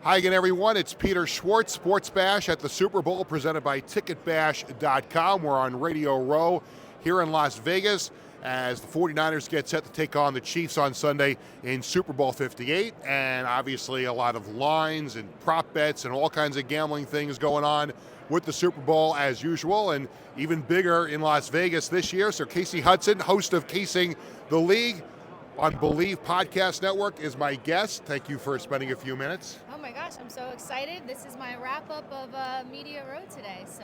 Hi again, everyone. It's Peter Schwartz, Sports Bash at the Super Bowl, presented by TicketBash.com. We're on Radio Row here in Las Vegas as the 49ers get set to take on the Chiefs on Sunday in Super Bowl 58. And obviously a lot of lines and prop bets and all kinds of gambling things going on with the Super Bowl as usual, and even bigger in Las Vegas this year. So Kasey Hudson, host of Casing the League on Bleav Podcast Network, is my guest. Thank you for spending a few minutes. Oh my gosh, I'm so excited. This is my wrap-up of Media Row today, so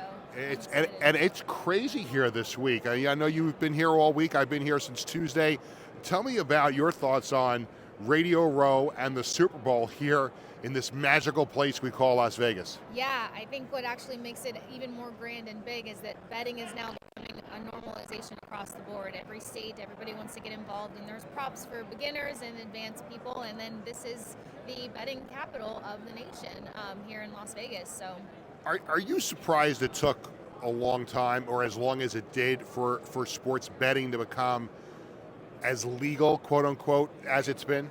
and it's crazy here this week. I know you've been here all week. I've been here since Tuesday. Tell me about your thoughts on Radio Row and the Super Bowl here in this magical place we call Las Vegas. Yeah, I think what actually makes it even more grand and big is that betting is now becoming a normalization across the board. Every state, everybody wants to get involved, and there's props for beginners and advanced people, and then this is the betting capital of the nation here in Las Vegas. So, are you surprised it took a long time, or as long as it did, for sports betting to become as legal, quote unquote, as it's been?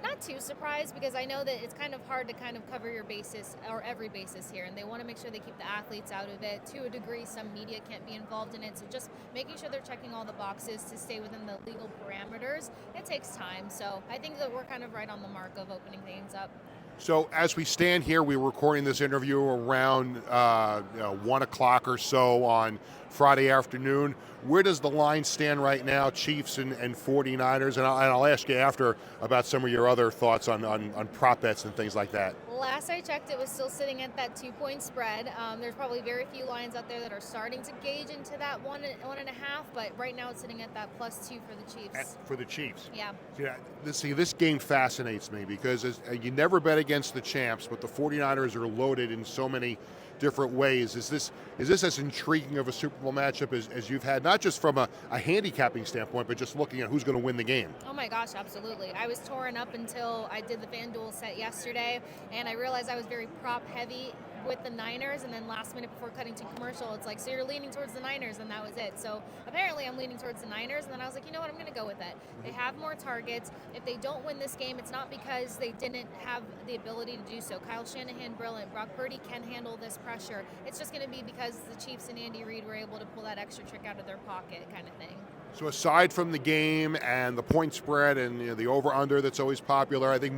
Not too surprised, because I know that it's kind of hard to kind of cover your bases, or every basis here, and they want to make sure they keep the athletes out of it. To a degree, some media can't be involved in it, so just making sure they're checking all the boxes to stay within the legal parameters, it takes time. So I think that we're kind of right on the mark of opening things up. So as we stand here, we're recording this interview around 1 o'clock or so on Friday afternoon. Where does the line stand right now, Chiefs and 49ers? And I'll ask you after about some of your other thoughts on prop bets and things like that. Last I checked, it was still sitting at that 2-point spread. There's probably very few lines out there that are starting to gauge into that 1.5, but right now it's sitting at that +2 for the Chiefs. For the Chiefs? Yeah. Yeah. This game fascinates me because you never bet against the champs, but the 49ers are loaded in so many different ways. Is this as intriguing of a Super Bowl matchup as you've had, not just from a handicapping standpoint, but just looking at who's going to win the game? Oh my gosh, absolutely. I was torn up until I did the FanDuel set yesterday, and I realized I was very prop heavy with the Niners, and then last minute before cutting to commercial, it's like, so you're leaning towards the Niners, and that was it. So apparently I'm leaning towards the Niners, and then I was like, you know what, I'm going to go with it. They have more targets. If they don't win this game, it's not because they didn't have the ability to do so. Kyle Shanahan, brilliant. Brock Purdy can handle this pressure. It's just going to be because the Chiefs and Andy Reid were able to pull that extra trick out of their pocket kind of thing. So aside from the game and the point spread and the over-under that's always popular, I think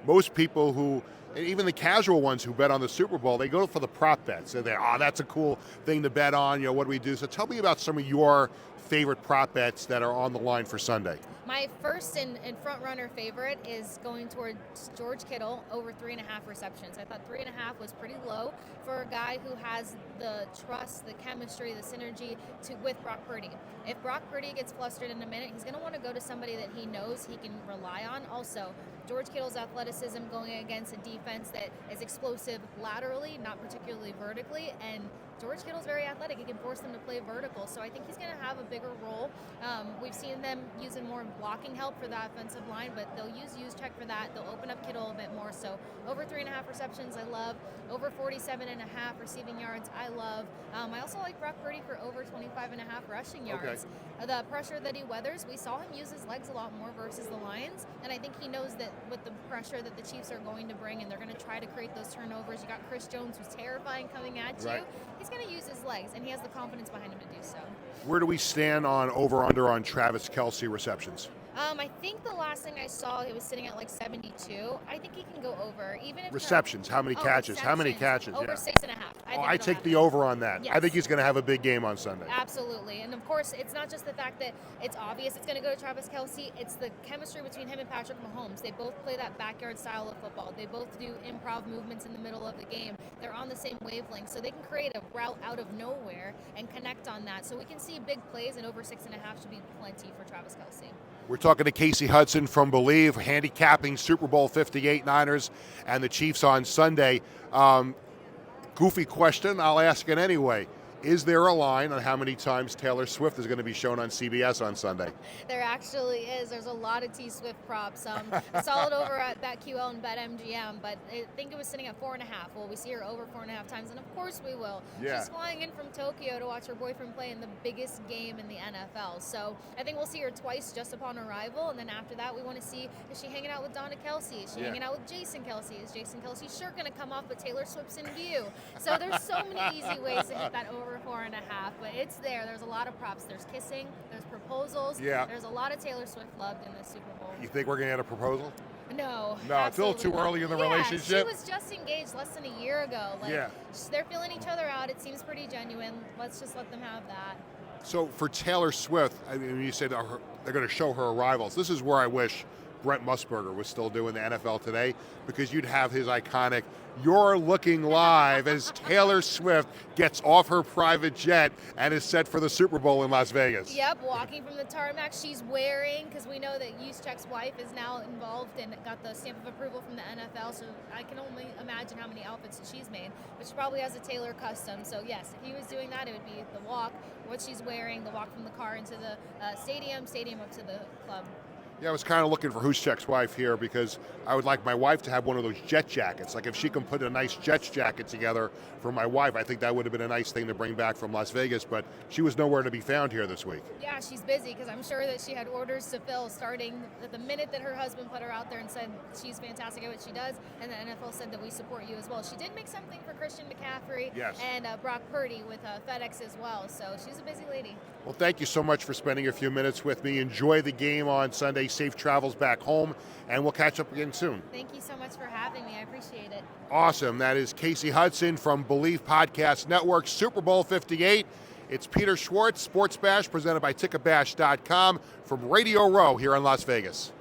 most people who, even the casual ones who bet on the Super Bowl, they go for the prop bets. So that's a cool thing to bet on. What do we do? So tell me about some of your favorite prop bets that are on the line for Sunday. My first and front runner favorite is going towards George Kittle over 3.5 receptions. I thought 3.5 was pretty low for a guy who has the trust, the chemistry, the synergy with Brock Purdy. If Brock Purdy gets flustered in a minute, he's going to want to go to somebody that he knows he can rely on. Also, George Kittle's athleticism going against a defense that is explosive laterally, not particularly vertically, and George Kittle's very athletic. He can force them to play vertical, so I think he's going to have a bigger role. We've seen them using more blocking help for the offensive line, but they'll use check for that. They'll open up Kittle a bit more. So over 3.5 receptions, I love. Over 47.5 receiving yards, I love. I also like Brock Purdy for over 25.5 rushing yards. Okay. The pressure that he weathers, we saw him use his legs a lot more versus the Lions, and I think he knows that with the pressure that the Chiefs are going to bring, and they're going to try to create those turnovers. You got Chris Jones, who's terrifying coming at you. Right. He's going to use his legs, and he has the confidence behind him to do so. Where do we stand on over-under on Travis Kelce receptions? I think the last thing I saw, he was sitting at like 72. I think he can go over. Even if receptions, how many catches? How many catches? Over yeah. 6.5. I take the over on that. Yes. I think he's going to have a big game on Sunday. Absolutely. And of course, it's not just the fact that it's obvious it's going to go to Travis Kelce. It's the chemistry between him and Patrick Mahomes. They both play that backyard style of football. They both do improv movements in the middle of the game. They're on the same wavelength, so they can create a route out of nowhere and connect on that. So we can see big plays, and over 6.5 should be plenty for Travis Kelce. We're talking to Kasey Hudson from Bleav, handicapping Super Bowl 58 Niners and the Chiefs on Sunday. Goofy question, I'll ask it anyway. Is there a line on how many times Taylor Swift is going to be shown on CBS on Sunday? There actually is. There's a lot of T-Swift props. I saw it over at BetQL and BetMGM, but I think it was sitting at 4.5. Will we see her over 4.5 times? And of course we will. Yeah. She's flying in from Tokyo to watch her boyfriend play in the biggest game in the NFL. So I think we'll see her twice just upon arrival, and then after that we want to see, is she hanging out with Donna Kelsey? Is she hanging out with Jason Kelsey? Is Jason Kelsey's shirt going to come off, but Taylor Swift's in view? So there's so many easy ways to hit that over 4.5, but it's there. There's a lot of props. There's kissing, there's proposals. Yeah. There's a lot of Taylor Swift loved in the Super Bowl. You think we're going to get a proposal? No, it's a little too early in the relationship. She was just engaged less than a year ago. They're feeling each other out. It seems pretty genuine. Let's just let them have that. So for Taylor Swift, I mean, you say that they're going to show her arrivals. This is where I wish Brent Musburger was still doing the NFL Today, because you'd have his iconic "You're looking live" as Taylor Swift gets off her private jet and is set for the Super Bowl in Las Vegas. Yep, walking from the tarmac. She's wearing, because we know that Juszczyk's wife is now involved and got the stamp of approval from the NFL, so I can only imagine how many outfits that she's made, but she probably has a Taylor custom. So yes, if he was doing that, it would be the walk, what she's wearing, the walk from the car into the stadium up to the club. Yeah, I was kind of looking for Juszczyk's wife here, because I would like my wife to have one of those jet jackets. Like if she can put a nice Jets jacket together for my wife, I think that would have been a nice thing to bring back from Las Vegas, but she was nowhere to be found here this week. Yeah, she's busy, because I'm sure that she had orders to fill starting at the minute that her husband put her out there and said she's fantastic at what she does, and the NFL said that we support you as well. She did make something for Christian McCaffrey and Brock Purdy with FedEx as well, so she's a busy lady. Well, thank you so much for spending a few minutes with me. Enjoy the game on Sunday. Safe travels back home, and we'll catch up again soon. Thank you so much for having me. I appreciate it. Awesome. That is Kasey Hudson from Bleav Podcast Network, Super Bowl 58. It's Peter Schwartz, Sports Bash, presented by TicketBash.com from Radio Row here in Las Vegas.